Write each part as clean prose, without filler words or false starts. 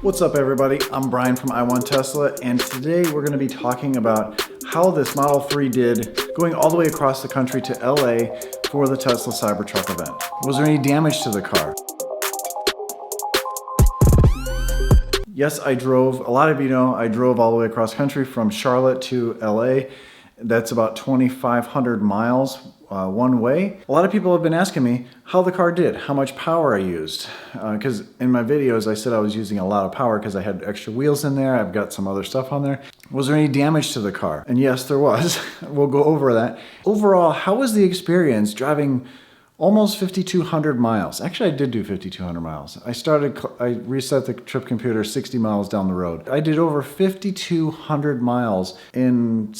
What's up everybody, I'm Brian from I Want Tesla, and today we're going to be talking about how this Model 3 did going all the way across the country to LA for the Tesla Cybertruck event. Was there any damage to the car? Yes, I drove, a lot of you know, I drove all the way across country from Charlotte to LA. That's about 2,500 miles one way. A lot of people have been asking me how the car did, how much power I used. Because in my videos I said I was using a lot of power because I had extra wheels in there, I've got some other stuff on there. Was there any damage to the car? And yes, there was. We'll go over that. Overall, how was the experience driving almost 5,200 miles? Actually, I did do 5,200 miles. I reset the trip computer 60 miles down the road. I did over 5,200 miles in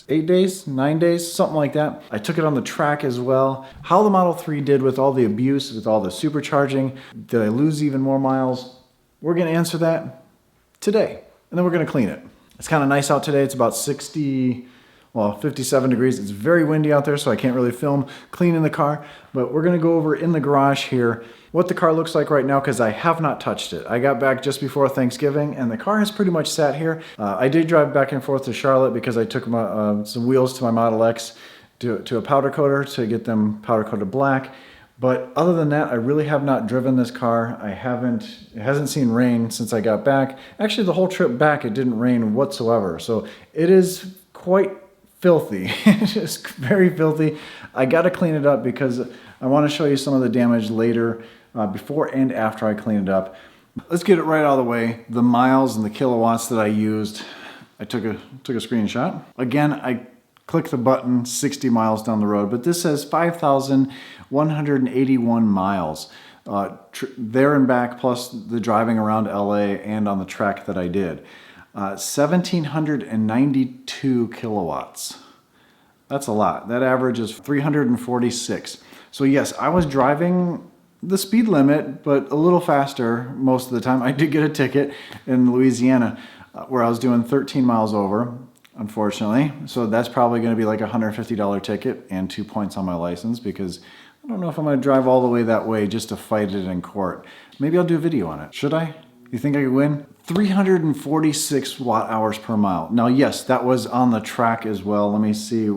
8 days, 9 days, something like that. I took it on the track as well. How the Model 3 did with all the abuse, with all the supercharging. Did I lose even more miles? We're gonna answer that today, and then we're gonna clean it. It's kind of nice out today. It's about 57 degrees. It's very windy out there, so I can't really film cleaning the car, but we're gonna go over in the garage here what the car looks like right now because I have not touched it. I got back just before Thanksgiving and the car has pretty much sat here. I did drive back and forth to Charlotte because I took some wheels to my Model X to a powder coater to get them powder coated black. But other than that, I really have not driven this car. It hasn't seen rain since I got back. Actually, the whole trip back, it didn't rain whatsoever. So it is quite filthy. It's just very filthy. I got to clean it up because I want to show you some of the damage later, before and after I clean it up. Let's get it right out of the way. The miles and the kilowatts that I used. I took a screenshot. Again, I clicked the button 60 miles down the road, but this says 5,181 miles there and back, plus the driving around LA and on the track that I did. 1,792 kilowatts. That's a lot. That average is 346. So yes, I was driving the speed limit, but a little faster most of the time. I did get a ticket in Louisiana where I was doing 13 miles over, unfortunately. So that's probably going to be like a $150 ticket and 2 points on my license because I don't know if I'm going to drive all the way that way just to fight it in court. Maybe I'll do a video on it. Should I? You think I could win? 346 watt hours per mile. Now, yes, that was on the track as well. Let me see.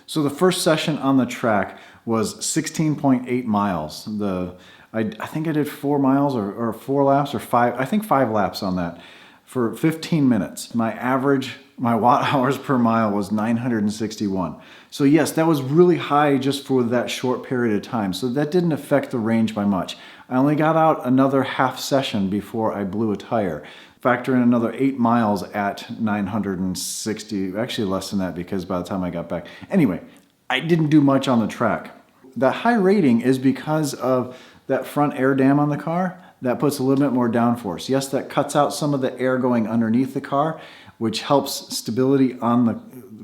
So the first session on the track was 16.8 miles. I think I did 4 miles or 4 laps or 5, I think 5 laps on that for 15 minutes. My watt hours per mile was 961. So yes, that was really high just for that short period of time. So that didn't affect the range by much. I only got out another half session before I blew a tire. Factor in another 8 miles at 960, actually less than that because by the time I got back. Anyway, I didn't do much on the track. The high rating is because of that front air dam on the car. That puts a little bit more downforce. Yes, that cuts out some of the air going underneath the car, which helps stability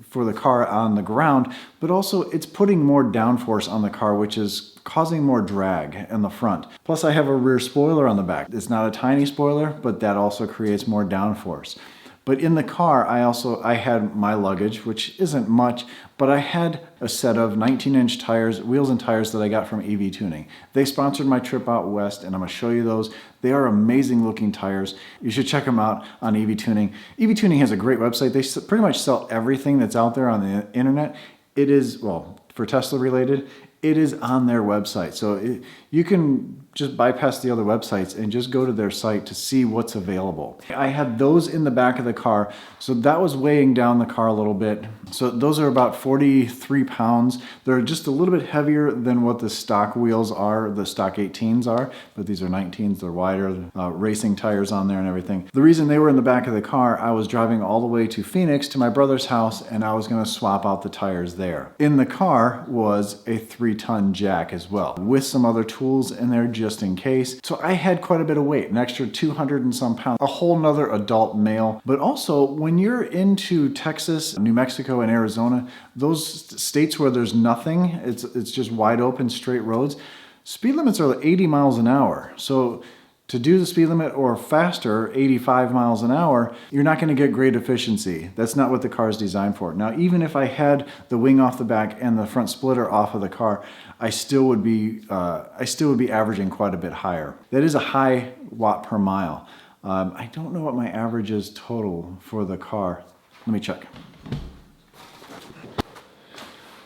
for the car on the ground, but also it's putting more downforce on the car, which is causing more drag in the front. Plus I have a rear spoiler on the back. It's not a tiny spoiler, but that also creates more downforce. But in the car, I had my luggage, which isn't much, but I had a set of 19-inch tires, wheels and tires that I got from EV Tuning. They sponsored my trip out west, and I'm gonna show you those. They are amazing looking tires. You should check them out on EV Tuning. EV Tuning has a great website. They pretty much sell everything that's out there on the internet. It is, well, for Tesla related, it is on their website. So you can just bypass the other websites and just go to their site to see what's available. I had those in the back of the car, so that was weighing down the car a little bit. So those are about 43 pounds. They're just a little bit heavier than what the stock wheels are, the stock 18s are, but these are 19s, they're wider, racing tires on there and everything. The reason they were in the back of the car, I was driving all the way to Phoenix to my brother's house and I was gonna swap out the tires there. In the car was a 3-ton jack as well, with some other tools in there just in case. So I had quite a bit of weight, an extra 200 and some pounds, a whole nother adult male. But also when you're into Texas, New Mexico and Arizona, those states where there's nothing, it's just wide open straight roads, speed limits are 80 miles an hour. So to do the speed limit or faster, 85 miles an hour, you're not going to get great efficiency. That's not what the car is designed for. Now, even if I had the wing off the back and the front splitter off of the car, I still would be averaging quite a bit higher. That is a high watt per mile. I don't know what my average is total for the car. Let me check.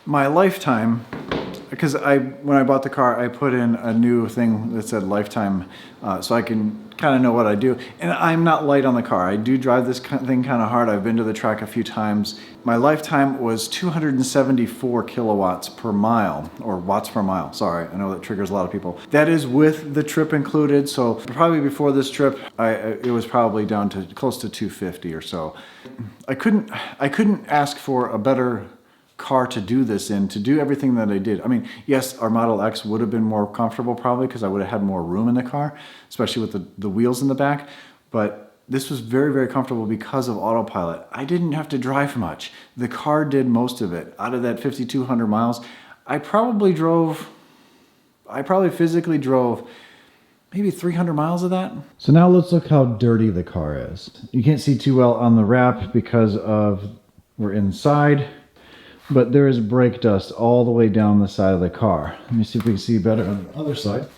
My lifetime, because when I bought the car, I put in a new thing that said lifetime, so I can kind of know what I do. And I'm not light on the car. I do drive this thing kind of hard. I've been to the track a few times. My lifetime was 274 kilowatts per mile, or watts per mile. Sorry, I know that triggers a lot of people. That is with the trip included. So probably before this trip, it was probably down to close to 250 or so. I couldn't ask for a better car to do this in, to do everything that I did. I mean, yes, our Model X would have been more comfortable probably because I would have had more room in the car, especially with the wheels in the back, but this was very, very comfortable because of autopilot. I didn't have to drive much. The car did most of it. Out of that 5,200 miles, I probably physically drove maybe 300 miles of that. So now let's look how dirty the car is. You can't see too well on the wrap because we're inside, but there is brake dust all the way down the side of the car. Let me see if we can see better on the other side.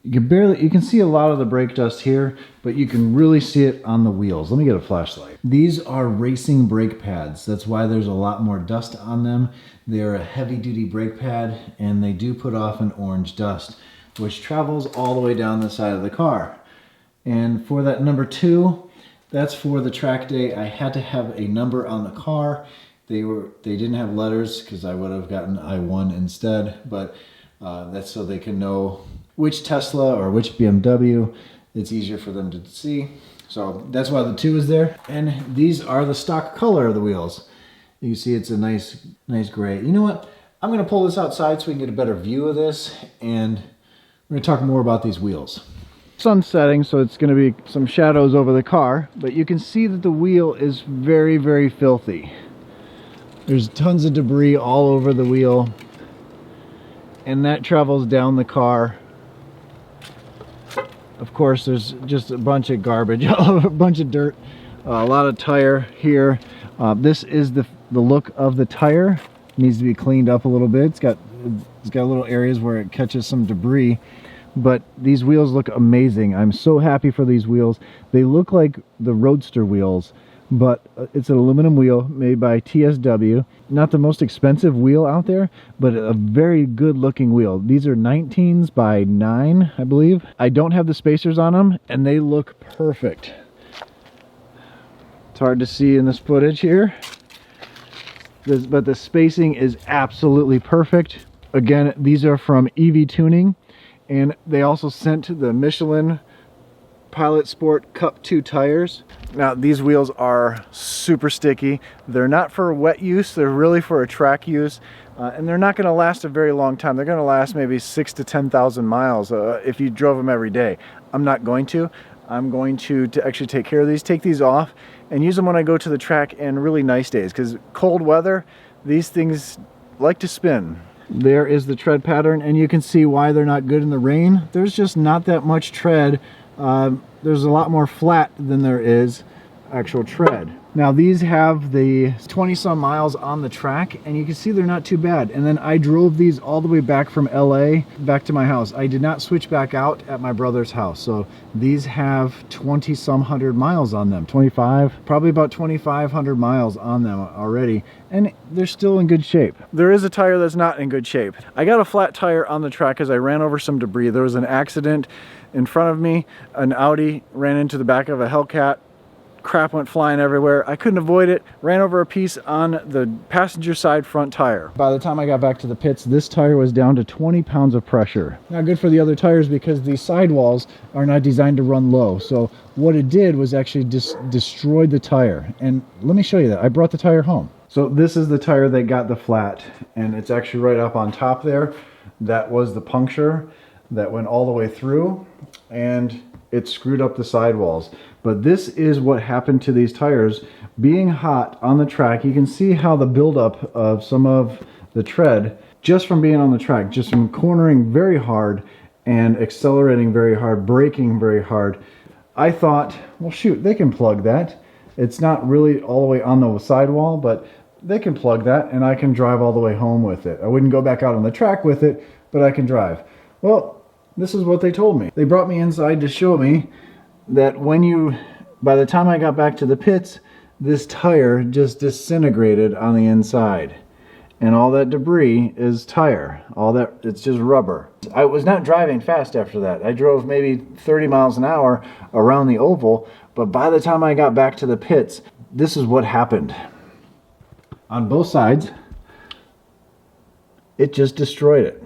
You can see a lot of the brake dust here, but you can really see it on the wheels. Let me get a flashlight. These are racing brake pads. That's why there's a lot more dust on them. They're a heavy-duty brake pad, and they do put off an orange dust, which travels all the way down the side of the car. And for that number 2, that's for the track day. I had to have a number on the car. They didn't have letters because I would have gotten I1 instead, but that's so they can know which Tesla or which BMW. It's easier for them to see. So that's why the 2 is there. And these are the stock color of the wheels. You see it's a nice gray. You know what? I'm gonna pull this outside so we can get a better view of this, and we're gonna talk more about these wheels. Sun's setting, so it's gonna be some shadows over the car, but you can see that the wheel is very, very filthy. There's tons of debris all over the wheel, and that travels down the car. Of course, there's just a bunch of garbage, a bunch of dirt, a lot of tire here. This is the look of the tire. It needs to be cleaned up a little bit. It's got little areas where it catches some debris, but these wheels look amazing. I'm so happy for these wheels. They look like the Roadster wheels, but it's an aluminum wheel made by TSW. Not the most expensive wheel out there, but a very good looking wheel. These are 19s by 9, I believe. I don't have the spacers on them, and they look perfect. It's hard to see in this footage here, but the spacing is absolutely perfect. Again, these are from EV Tuning, and they also sent the Michelin Pilot Sport Cup 2 tires. Now these wheels are super sticky. They're not for wet use, they're really for a track use, and they're not going to last a very long time. They're going to last maybe 6,000 to 10,000 miles if you drove them every day. I'm not going to. I'm going to actually take care of these, take these off, and use them when I go to the track in really nice days, because cold weather, these things like to spin. There is the tread pattern, and you can see why they're not good in the rain. There's just not that much tread. There's a lot more flat than there is actual tread. Now these have the 20 some miles on the track, and you can see they're not too bad. And then I drove these all the way back from LA back to my house. I did not switch back out at my brother's house. So these have 20 some hundred miles on them, 25, probably about 2,500 miles on them already, and they're still in good shape. There is a tire that's not in good shape. I got a flat tire on the track as I ran over some debris. There was an accident in front of me. An Audi ran into the back of a Hellcat. Crap went flying everywhere. I couldn't avoid it. Ran over a piece on the passenger side front tire. By the time I got back to the pits, this tire was down to 20 pounds of pressure. Not good for the other tires because the sidewalls are not designed to run low. So what it did was actually destroyed the tire. And let me show you that. I brought the tire home. So this is the tire that got the flat, and it's actually right up on top there. That was the puncture that went all the way through, and it screwed up the sidewalls. But this is what happened to these tires. Being hot on the track, you can see how the buildup of some of the tread, just from being on the track, just from cornering very hard and accelerating very hard, braking very hard. I thought, well, shoot, they can plug that. It's not really all the way on the sidewall, but they can plug that and I can drive all the way home with it. I wouldn't go back out on the track with it, but I can drive. Well, this is what they told me. They brought me inside to show me that by the time I got back to the pits, this tire just disintegrated on the inside. And all that debris is tire. All that, it's just rubber. I was not driving fast after that. I drove maybe 30 miles an hour around the oval, but by the time I got back to the pits, this is what happened. On both sides, it just destroyed it.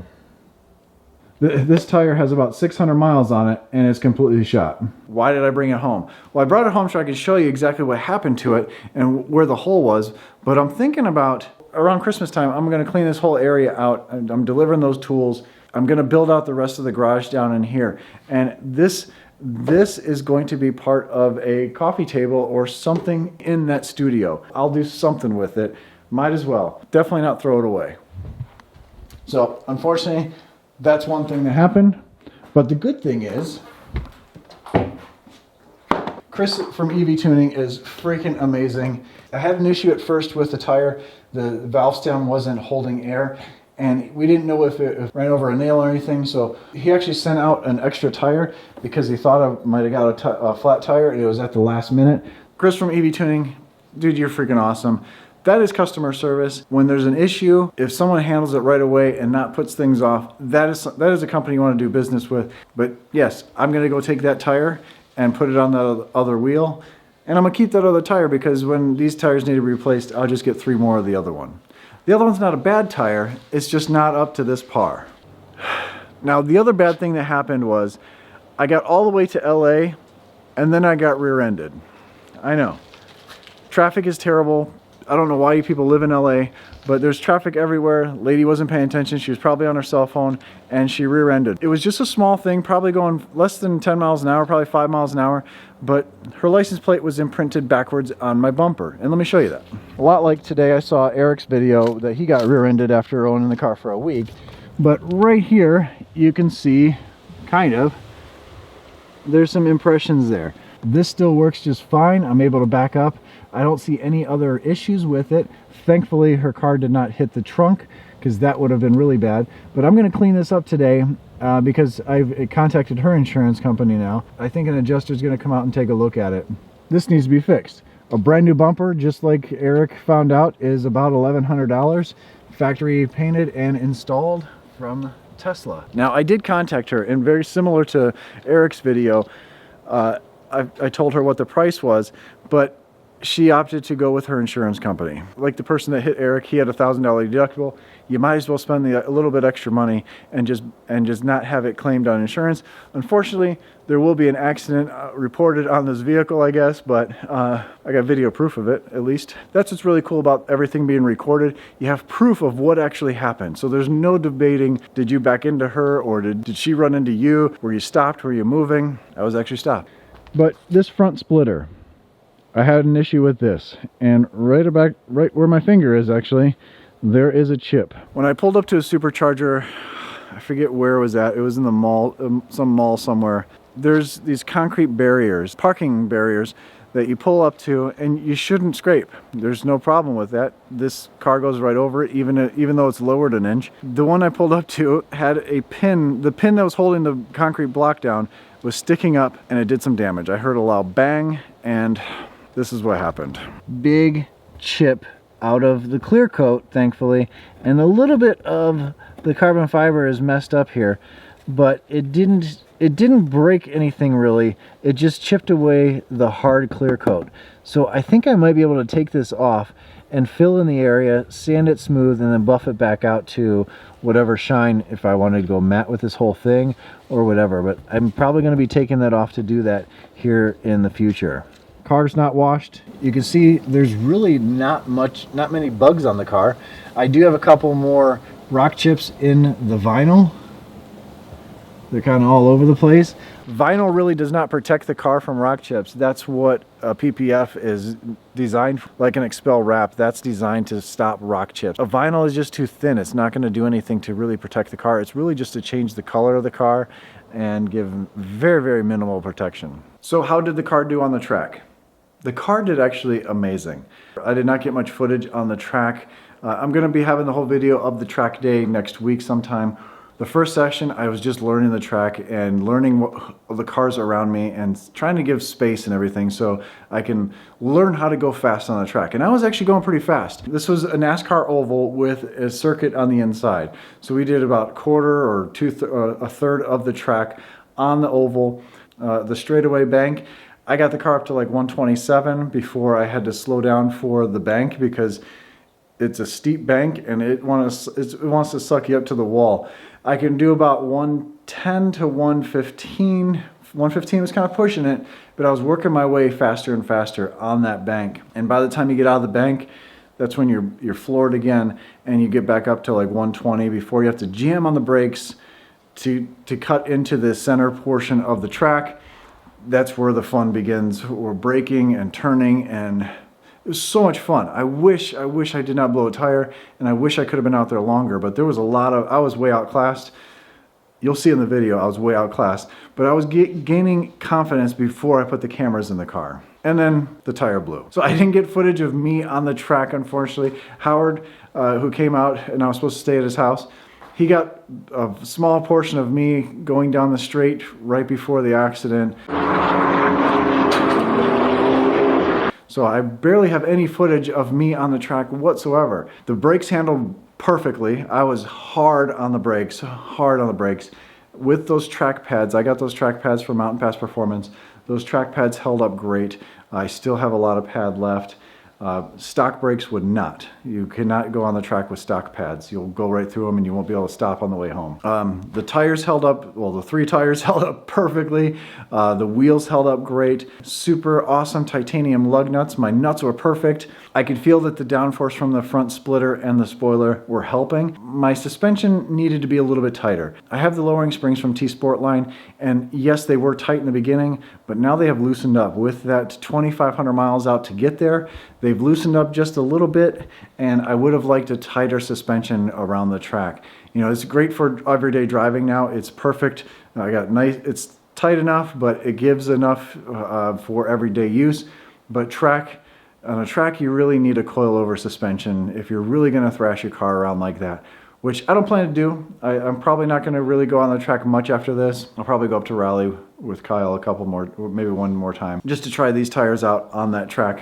This tire has about 600 miles on it and it's completely shot. Why did I bring it home? Well, I brought it home so I could show you exactly what happened to it and where the hole was, but I'm thinking about around Christmas time, I'm going to clean this whole area out. I'm delivering those tools. I'm going to build out the rest of the garage down in here. And this is going to be part of a coffee table or something in that studio. I'll do something with it. Might as well. Definitely not throw it away. So, unfortunately, that's one thing that happened. But the good thing is, Chris from EV Tuning is freaking amazing. I had an issue at first with the tire. The valve stem wasn't holding air, and we didn't know if it ran over a nail or anything, so he actually sent out an extra tire because he thought I might have got a flat tire, and it was at the last minute. Chris from EV Tuning, dude, you're freaking awesome. That is customer service. When there's an issue, if someone handles it right away and not puts things off, that is a company you want to do business with. But yes, I'm going to go take that tire and put it on the other wheel. And I'm going to keep that other tire because when these tires need to be replaced, I'll just get 3 more of the other one. The other one's not a bad tire. It's just not up to this par. Now, the other bad thing that happened was I got all the way to LA and then I got rear-ended. I know. Traffic is terrible. I don't know why you people live in LA, but there's traffic everywhere. Lady wasn't paying attention. She was probably on her cell phone and she rear-ended. It was just a small thing, probably going less than 10 miles an hour, probably 5 miles an hour, but her license plate was imprinted backwards on my bumper. And let me show you that. A lot like today, I saw Eric's video that he got rear-ended after owning the car for a week. But right here, you can see, kind of, there's some impressions there. This still works just fine. I'm able to back up. I don't see any other issues with it. Thankfully, her car did not hit the trunk because that would have been really bad. But I'm going to clean this up today because I've contacted her insurance company now. I think an adjuster is going to come out and take a look at it. This needs to be fixed. A brand new bumper, just like Eric found out, is about $1,100. Factory painted and installed from Tesla. Now, I did contact her, and very similar to Eric's video, I told her what the price was, but she opted to go with her insurance company. Like the person that hit Eric, he had a $1,000 deductible. You might as well spend a little bit extra money and just not have it claimed on insurance. Unfortunately, there will be an accident reported on this vehicle, I guess, but I got video proof of it, at least. That's what's really cool about everything being recorded. You have proof of what actually happened. So there's no debating, did you back into her or did she run into you? Were you stopped? Were you moving? I was actually stopped. But this front splitter, I had an issue with this, and right where my finger is actually, there is a chip. When I pulled up to a supercharger, I forget where it was at. It was in the mall, some mall somewhere. There's these concrete barriers, parking barriers, that you pull up to, and you shouldn't scrape. There's no problem with that. This car goes right over it, even though it's lowered an inch. The one I pulled up to had a pin. The pin that was holding the concrete block down was sticking up, and it did some damage. I heard a loud bang, and this is what happened. Big chip out of the clear coat, thankfully, and a little bit of the carbon fiber is messed up here, but it didn't break anything really. It just chipped away the hard clear coat. So I think I might be able to take this off and fill in the area, sand it smooth, and then buff it back out to whatever shine if I wanted to go matte with this whole thing or whatever. But I'm probably going to be taking that off to do that here in the future. Car's not washed. You can see there's really not many bugs on the car. I do have a couple more rock chips in the vinyl. They're kind of all over the place. Vinyl really does not protect the car from rock chips. That's what a PPF is designed for. Like an Expel wrap, that's designed to stop rock chips. A vinyl is just too thin. It's not going to do anything to really protect the car. It's really just to change the color of the car and give very, very minimal protection. So how did the car do on the track? The car did actually amazing. I did not get much footage on the track. I'm going to be having the whole video of the track day next week sometime. The first session, I was just learning the track and learning what the cars around me and trying to give space and everything so I can learn how to go fast on the track. And I was actually going pretty fast. This was a NASCAR oval with a circuit on the inside. So we did about quarter or a third of the track on the oval. The straightaway bank, I got the car up to like 127 before I had to slow down for the bank because it's a steep bank and it wants to suck you up to the wall. I can do about 110 to 115. 115 was kind of pushing it, but I was working my way faster and faster on that bank. And by the time you get out of the bank, that's when you're floored again and you get back up to like 120 before you have to jam on the brakes to cut into the center portion of the track. That's where the fun begins. We're braking and turning, and it was so much fun. I wish I did not blow a tire, and I wish I could have been out there longer, but there was I was way outclassed. You'll see in the video, I was way outclassed, but I was gaining confidence before I put the cameras in the car. And then the tire blew. So I didn't get footage of me on the track, unfortunately. Howard, who came out, and I was supposed to stay at his house, he got a small portion of me going down the straight right before the accident. So I barely have any footage of me on the track whatsoever. The brakes handled perfectly. I was hard on the brakes. With those track pads, I got those track pads from Mountain Pass Performance. Those track pads held up great. I still have a lot of pad left. Stock brakes would not. You cannot go on the track with stock pads. You'll go right through them and you won't be able to stop on the way home. The tires held up, well, the 3 tires held up perfectly. The wheels held up great. Super awesome titanium lug nuts. My nuts were perfect. I could feel that the downforce from the front splitter and the spoiler were helping. My suspension needed to be a little bit tighter. I have the lowering springs from T-Sportline, and yes, they were tight in the beginning, but now they have loosened up. With that 2,500 miles out to get there, they've loosened up just a little bit, and I would have liked a tighter suspension around the track. You know, it's great for everyday driving now. It's perfect. It's tight enough, but it gives enough for everyday use. But on a track, you really need a coilover suspension if you're really going to thrash your car around like that, which I don't plan to do. I'm probably not going to really go on the track much after this. I'll probably go up to Raleigh with Kyle a couple more, maybe one more time, just to try these tires out on that track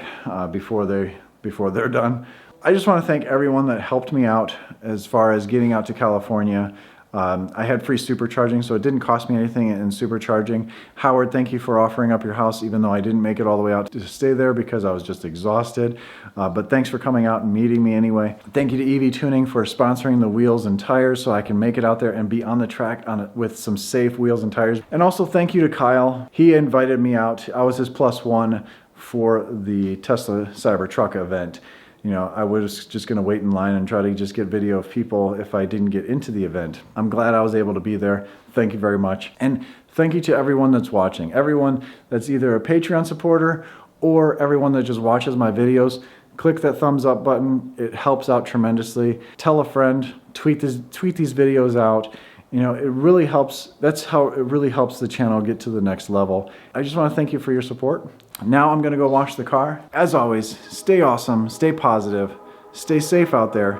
before they're done. I just want to thank everyone that helped me out as far as getting out to California. I had free supercharging, so it didn't cost me anything in supercharging. Howard, thank you for offering up your house, even though I didn't make it all the way out to stay there because I was just exhausted. But thanks for coming out and meeting me anyway. Thank you to EV Tuning for sponsoring the wheels and tires so I can make it out there and be on the track with some safe wheels and tires. And also thank you to Kyle. He invited me out. I was his +1 for the Tesla Cybertruck event. You know, I was just going to wait in line and try to just get video of people if I didn't get into the event. I'm glad I was able to be there. Thank you very much. And thank you to everyone that's watching. Everyone that's either a Patreon supporter or everyone that just watches my videos. Click that thumbs up button. It helps out tremendously. Tell a friend. Tweet these videos out. You know, it really helps. That's how it really helps the channel get to the next level. I just want to thank you for your support. Now I'm going to go wash the car. As always, stay awesome, stay positive, stay safe out there,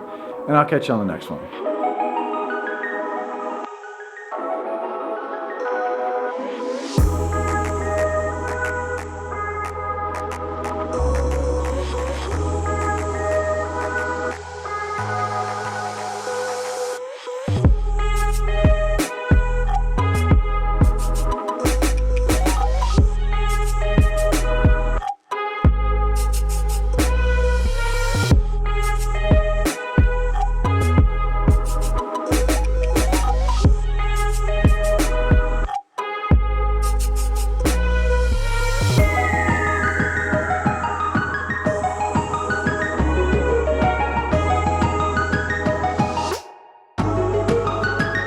and I'll catch you on the next one.